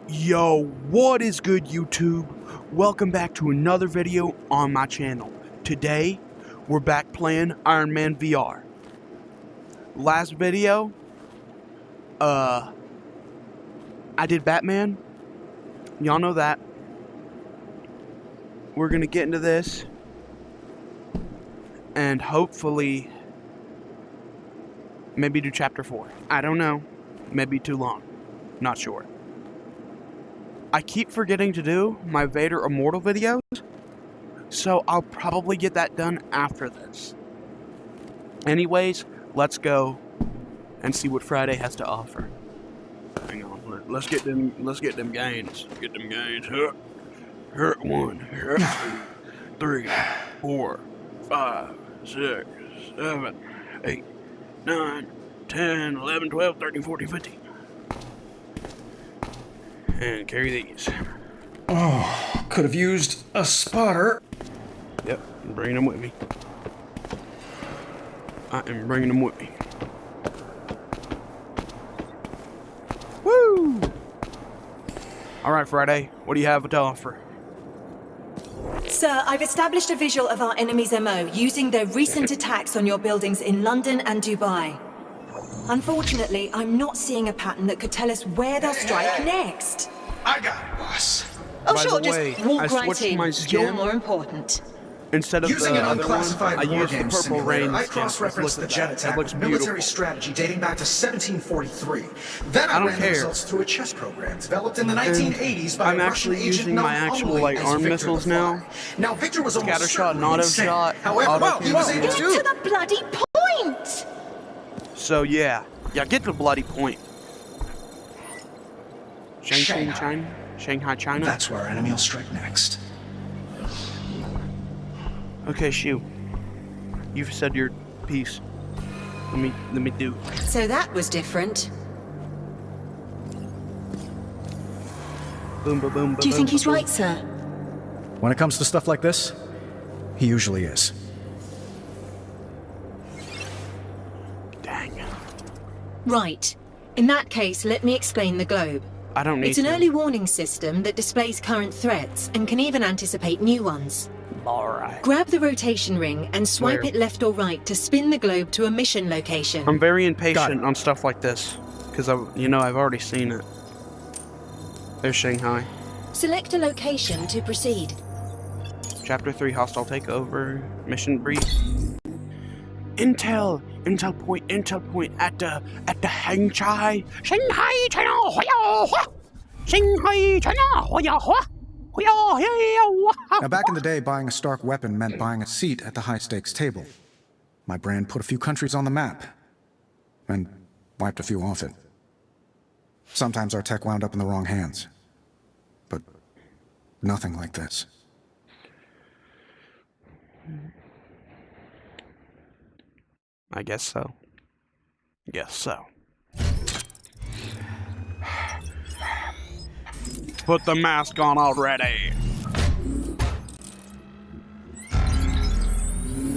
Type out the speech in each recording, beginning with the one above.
Yo, what is good, YouTube? Welcome back to another video on my channel. Today, we're back playing Iron Man VR. Last video, I did Batman. Y'all know that. We're gonna get into this, and hopefully, maybe do chapter 4. I don't know. Maybe too long. Not sure. I keep forgetting to do my Vader Immortal videos, so I'll probably get that done after this. Anyways, let's go and see what Friday has to offer. Hang on, let's get them gains. Get them gains. Hurt 1, hurt 2, 3, 4, 5, 6, 7, 8, 9, 10, 11, 12, 13, 14, 15. And carry these. Oh, could have used a spotter. Yep, I'm bringing them with me. I am bringing them with me. Woo! Alright, Friday, what do you have to offer? Sir, I've established a visual of our enemy's MO using their recent attacks on your buildings in London and Dubai. Unfortunately, I'm not seeing a pattern that could tell us where they'll strike next. I got it, boss. Oh, By sure, the way, just walk I right switched in. my You're skin. more important. Instead of Using the an other one, unclassified I war used the game purple rain simulator, I skin. cross-referenced the Look at jet that. attack That looks with military beautiful. strategy dating back to 1743. Then I don't ran the care. results through a chess program developed in the 1980s by I'm a actually Russian agent using known my actual, only like, as arm Victor missiles the now. Fly. Now, Victor was almost Scattershot and certainly insane. auto-shot, However, he was able Get to... to the bloody point! So yeah, get to the bloody point. Shanghai, China. That's where our enemy will strike next. Okay, shoot. You've said your piece. Let me do. So that was different. Boom, boom, boom. Do you think he's right, sir? When it comes to stuff like this, he usually is. Dang. Right. In that case, let me explain the globe. I don't need It's an to. early warning system that displays current threats and can even anticipate new ones. Alright. Grab the rotation ring and swipe Where? it left or right to spin the globe to a mission location. I'm very impatient on stuff like this, because I've already seen it. There's Shanghai. Select a location to proceed. Chapter 3, hostile takeover. Mission brief. Intel point at the Shanghai, China, Shanghai, China, Now, back in the day, buying a Stark weapon meant buying a seat at the high-stakes table. My brand put a few countries on the map, and wiped a few off it. Sometimes our tech wound up in the wrong hands. But nothing like this. I guess so. Guess so. Put the mask on already.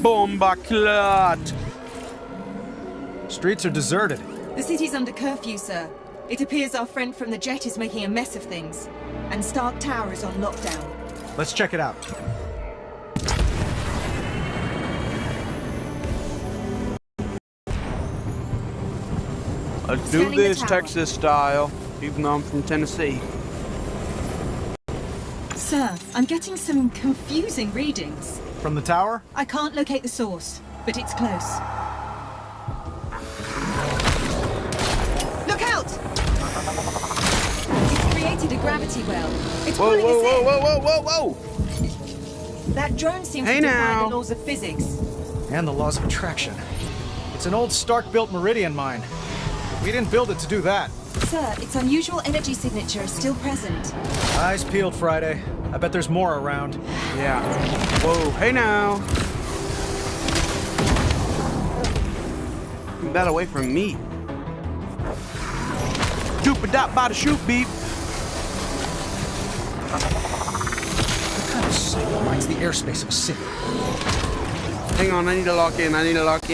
Bomba clot. Streets are deserted. The city's under curfew, sir. It appears our friend from the jet is making a mess of things. And Stark Tower is on lockdown. Let's check it out. Let's do Scanning the this tower. Texas style, even though I'm from Tennessee. Sir, I'm getting some confusing readings. From the tower? I can't locate the source, but it's close. Look out! It's created a gravity well. It's Whoa, pulling us in. whoa! That drone seems Hey to defy now. the laws of physics. And the laws of attraction. It's an old Stark-built Meridian mine. We didn't build it to do that. Sir, its unusual energy signature is still present. Eyes peeled, Friday. I bet there's more around. Yeah. Whoa, hey now. Keep that away from me. Doop-a-dop by the shoot beep. What kind of sight lines the airspace of a city? Hang on, I need to lock in. Lock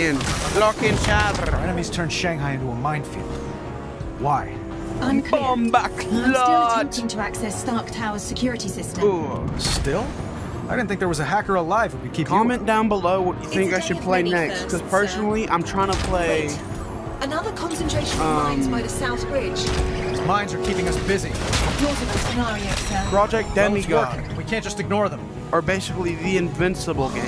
in, Our Chad. enemies turned Shanghai into a minefield. Why? Unclear. Bomba I'm still clot! attempting to access Stark Tower's security system. Ooh. Still? I didn't think there was a hacker alive who could keep Comment down below what you think a I day should of play many next, firsts, because personally, I'm trying to play... Wait. Another concentration of mines by the South Bridge. you. Mines are keeping us busy. Plausible scenario, sir. Project Well, it's Demigod, working. We can't just ignore them. or basically the Invincible game.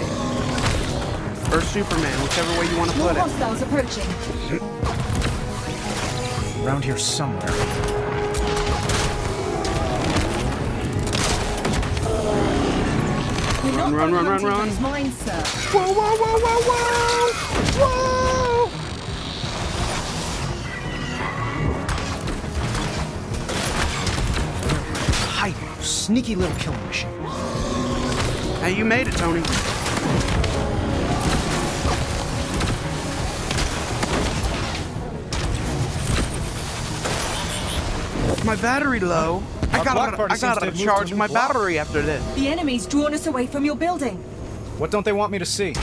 Or Superman, whichever way you want to More put it. hostiles approaching. Around here somewhere. We're not Run, run, run, hunting run. those mines, sir. Whoa, whoa, whoa, whoa, whoa! Whoa! Hiding. Sneaky little killing machine. Hey, you made it, Tony. My battery low. I block party seems to gotta have moved to charge a new my block. battery after this. The enemy's drawn us away from your building. What don't they want me to see?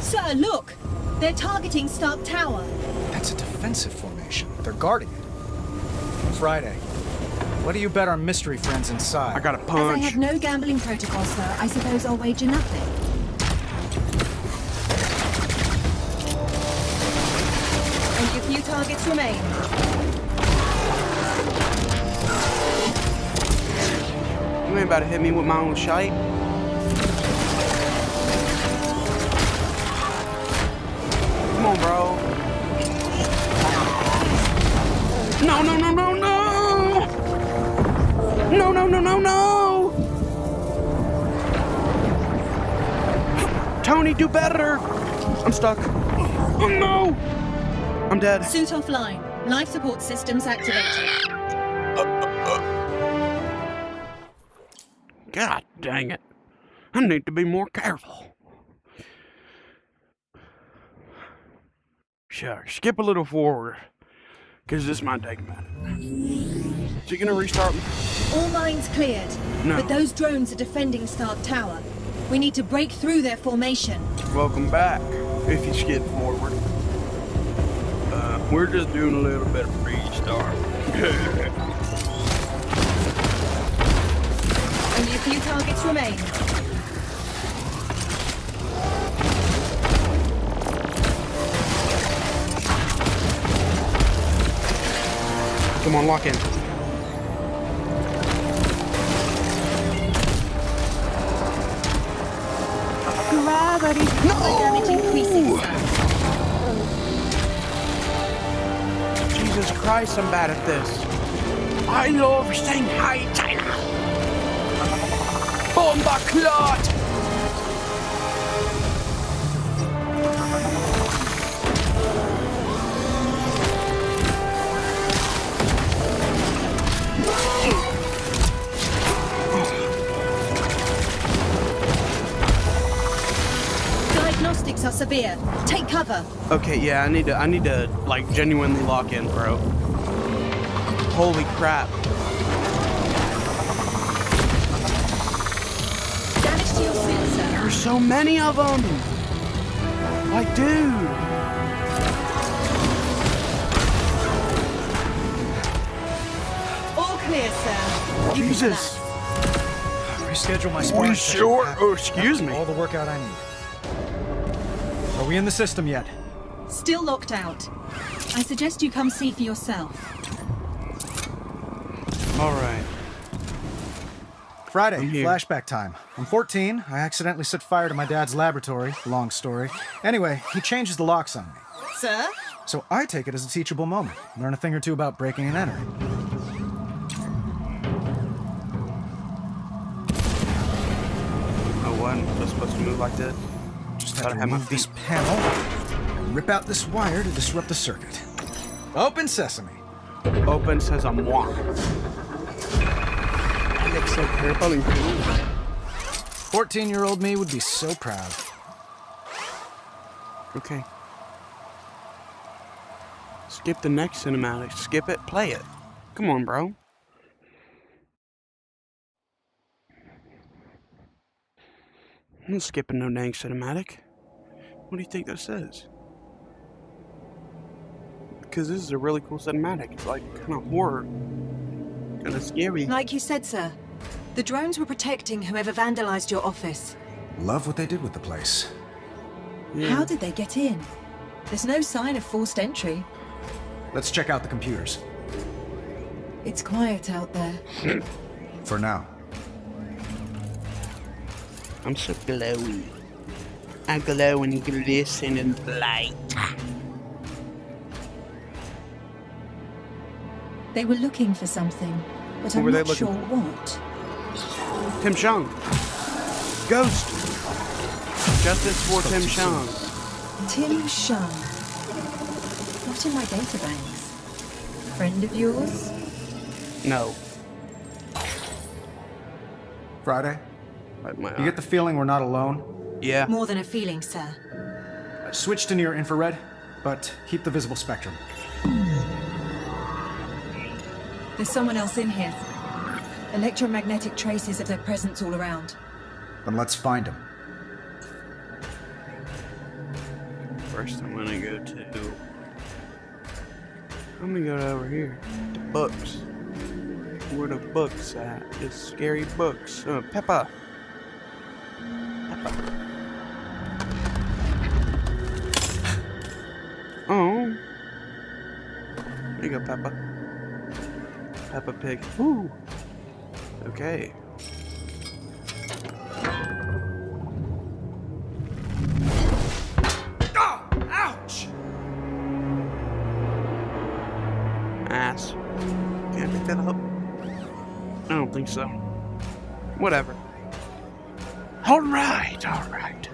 Sir, look! They're targeting Stark Tower. That's a defensive formation. They're guarding it. Friday. What do you bet our mystery friends inside? I got a As I punch. have no gambling protocol, sir, I suppose I'll wager nothing. Only a few targets remain. You ain't about to hit me with my own shite. Come on, bro. No, no, no, no, no! No, no, no, no, no! Tony, do better! I'm stuck. Oh no! I'm dead. Suit offline. Life support systems activated. God dang it. I need to be more careful. Sure, skip a little forward. Because this might take a minute. Is he gonna restart me? All mines cleared. No. But those drones are defending Stark Tower. We need to break through their formation. Welcome back, if you skip forward. We're just doing a little bit of restart. Only a few targets remain. Come on, lock in. Gravity. Damage increasing, sir. Jesus Christ, I'm bad at this. I love Shanghai, China. Bomba clot. Diagnostics are severe. Take cover. Okay, yeah, I need to like genuinely lock in, bro. Holy crap. Damage to your suit, sir. There's so many of them. Like, dude. All clear, sir. You can Jesus. Reschedule my We sparring sure? session. Oh, excuse me. All the workout I need. Are we in the system yet? Still locked out. I suggest you come see for yourself. All right. Friday, I'm here. flashback time. I'm 14. I accidentally set fire to my dad's laboratory. Long story. Anyway, he changes the locks on me. Sir? So I take it as a teachable moment. Learn a thing or two about breaking and entering. Oh, what? I'm supposed to move like this? Just Gotta have to have my remove this feet. panel and rip out this wire to disrupt the circuit. Open sesame. Open says I'm one. That looks so purple and cool. 14-year-old me would be so proud. Okay. Skip the next cinematic. Skip it. Play it. Come on, bro. I'm not skipping no dang cinematic. What do you think this is? Because this is a really cool cinematic. It's like kind of horror. Kinda scary. Like you said, sir, the drones were protecting whoever vandalized your office. Love what they did with the place. How did they get in? There's no sign of forced entry. Let's check out the computers. It's quiet out there. For now. I'm so glowy. I glow and glisten in the light. They were looking for something, but What I'm were they not looking sure for? what. Tim Shang. Ghost. Justice for Tim Shang. Tim Shang. Not in my databanks. Friend of yours? No. Friday, Like my you get the feeling we're not alone? Yeah. More than a feeling, sir. Switch to near infrared, but keep the visible spectrum. There's someone else in here. Electromagnetic traces of their presence all around. Then let's find him. First I'm gonna go to... I'm gonna go over here. The books. Where the books at? It's scary books. Peppa. Peppa. Oh. There you go, Peppa. Peppa Pig. Woo. Okay. Oh! Ouch! Ass. Can't pick that up? I don't think so. Whatever. Alright, alright.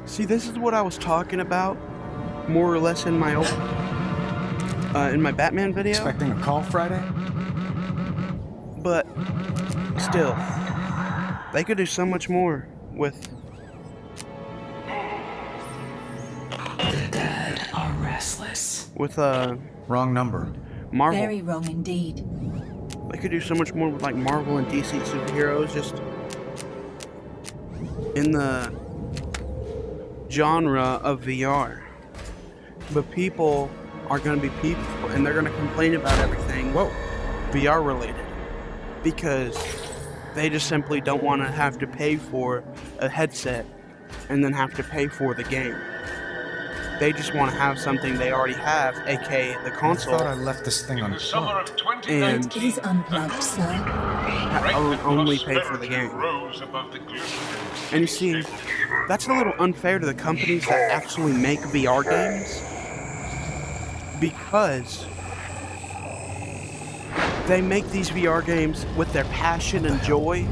See, this is what I was talking about, more or less in my old, in my Batman video, Expecting a call Friday? but still, they could do so much more with... The dead are restless. With, Wrong number. Marvel. Very wrong indeed. They could do so much more with, like, Marvel and DC superheroes, just in the genre of VR. But people are going to be people, and they're going to complain about everything VR related, because they just simply don't want to have to pay for a headset and then have to pay for the game. They just want to have something they already have, aka the I console, thought I left this thing In the summer unplugged. of 2019, and It is unplugged, sir. only pay for the game. rose above the glittering And you see, that's a little unfair to the companies that actually make VR games, because they make these VR games with their passion and joy,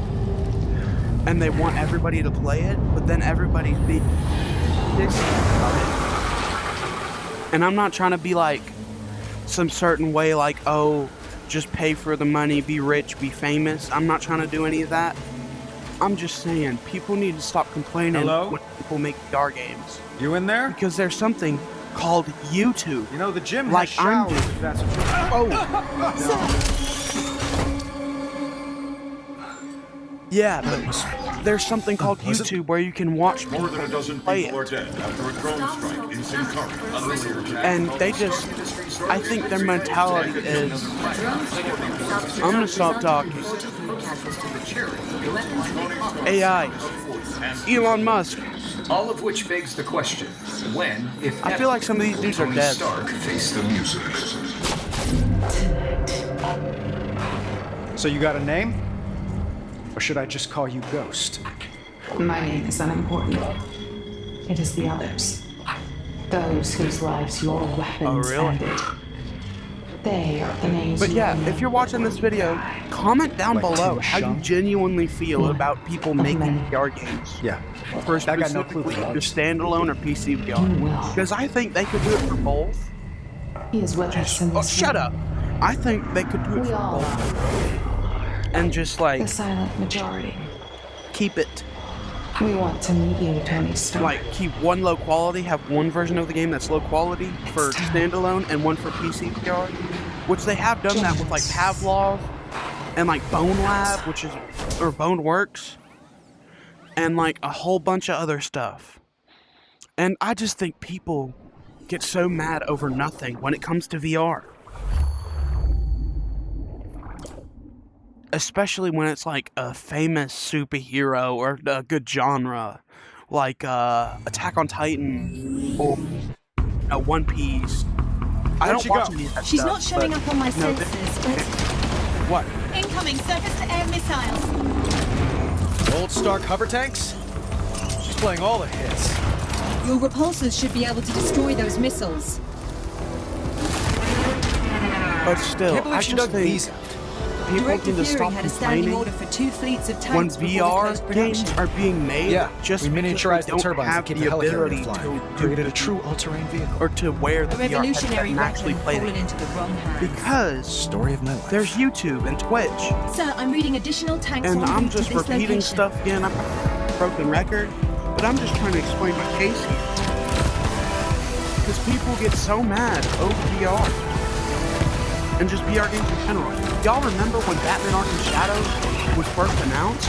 and they want everybody to play it, but then everybody's being pissed about it. And I'm not trying to be like some certain way, like, oh, just pay for the money, be rich, be famous. I'm not trying to do any of that. I'm just saying, people need to stop complaining Hello? when people make VR games. You in there? Because there's something called YouTube. You know, the gym Like has I'm showers, if that's what you're... Yeah, but there's something called YouTube where you can watch More than a dozen play people are it. dead after a drone strike in Sincara. And they just, I think their mentality is, I'm gonna stop talking. AI, Elon Musk. All of which begs the question, when, if I feel like some of these dudes are Tony dead. Stark faced the music. So you got a name? Or should I just call you Ghost? My name is unimportant. It is the others. Those whose lives your weapons really? ended. They are the names. But you yeah, remember. if you're watching this video, comment down Like below Tim how you Shang? genuinely feel about people making many. VR games. Yeah. For That got no clue specifically for the much. standalone or PC You VR. will. Because I think they could do it for both. He is with us in Oh, this shut room. up! I think they could do it We for all both. are. And just like, The silent majority. keep it. We want to meet you, Tony Stark. Like, keep one low quality, have one version of the game that's low quality for It's time. standalone and one for PC VR. Which they have done that with like Pavlov and like Bone Lab, which is, or Bone Works, and like a whole bunch of other stuff. And I just think people get so mad over nothing when it comes to VR. Especially when it's like a famous superhero or a good genre, like Attack on Titan or One Piece. I don't watch any of that She's stuff, not showing but up on my no, sensors, but... What? Incoming surface-to-air missiles! Old Stark hover tanks? She's playing all the hits. Your repulsors should be able to destroy those missiles. But still, Can't believe I she just dug think these out. people Director need to Fury stop had a standing complaining order for 2 fleets of when tanks before the VR closed games production. are being made. Yeah, just we because miniaturized they the don't turbines have to keep the the helicarrier ability flying. to Created a true all-terrain vehicle. or to wear the A VR headset revolutionary and actually weapon play fallen it. into the wrong hands. Because Story of my life. there's YouTube and Twitch. Sir, I'm reading additional tanks And en I'm route to just this repeating location. stuff again. I'm a broken record, but I'm just trying to explain my case here. Because people get so mad over VR. And just VR games in general. Y'all remember when Batman Arkham Shadows was first announced?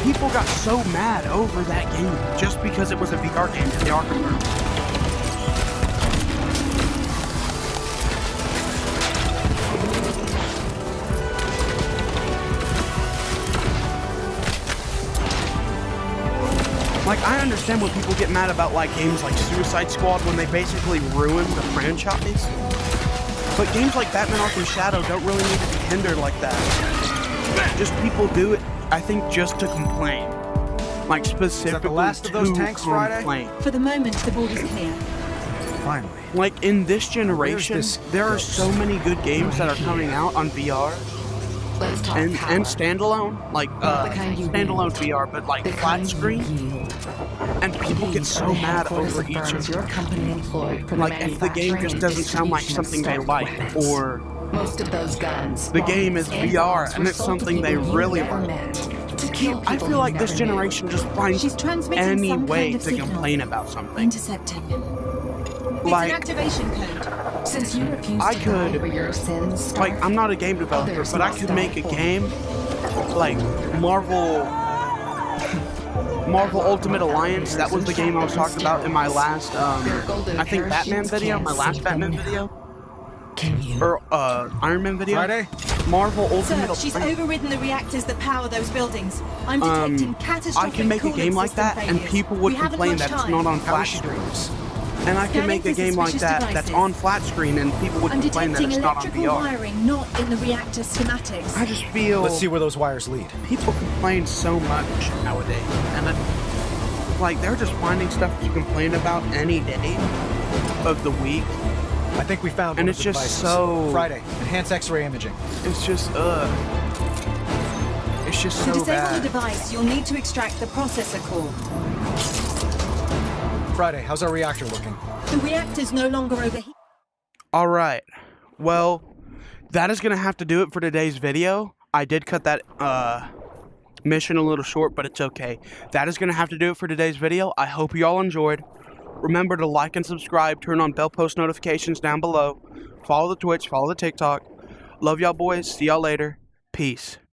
People got so mad over that game just because it was a VR game in the Arkhamverse. Like, I understand when people get mad about, like, games like Suicide Squad when they basically ruin the franchise. But games like Batman Arkham Shadow don't really need to be hindered like that. Just people do it, I think, just to complain. Like, specifically last of those tanks, Friday? complain. For the moment, the border's clear. Finally. Like, in this generation, this there are ghost? so many good games that are coming out on VR. Let's talk And power. standalone, like Not the kind you standalone wield. VR, but like The flat kind you screen, yield. and people get so mad over each of your them. company employed for Like if the game just doesn't sound like something they like, or most of those guns, the game is bombs, VR bombs and were it's sold to something they people you really never like. met, to kill I people feel you like this never knew. generation just finds She's transmitting any some way kind of to signal. complain about something. Intercepting. It's Like- an activation code. Since you refuse I to could- die for your sins, Like, I'm not a game developer, Others but I must could die make a for game like Marvel Ultimate Alliance. That was the game I was talking about in my last, I think Batman video, my last Batman video, can you? or Iron Man video. Friday? Marvel Sir, Ultimate she's Alliance. overridden the reactors that power those buildings. I'm detecting I catastrophic can make a cooling game like system that, and failures. people would We haven't complain much that it's time. not on How is flat she screen. doing this? And I can Scanning make a for game like suspicious that that's devices. on flat screen, and people would I'm complain that detecting it's not on electrical VR. wiring, not in the reactor schematics. I just feel Let's see where those wires lead. people complain so much nowadays, and like they're just finding stuff to complain about any day of the week. I think we found And one it's of the just devices. so- Friday, enhanced X-ray imaging. It's just it's just To so disable the bad. device, you'll need to extract the processor core. Friday, how's our reactor looking? The reactor's no longer overheating. All right, well, that is gonna have to do it for today's video. I did cut that mission a little short, but it's okay. That is gonna have to do it for today's video. I hope you all enjoyed. Remember to like and subscribe, turn on bell post notifications down below. Follow the Twitch, follow the TikTok. Love y'all boys, see y'all later. Peace.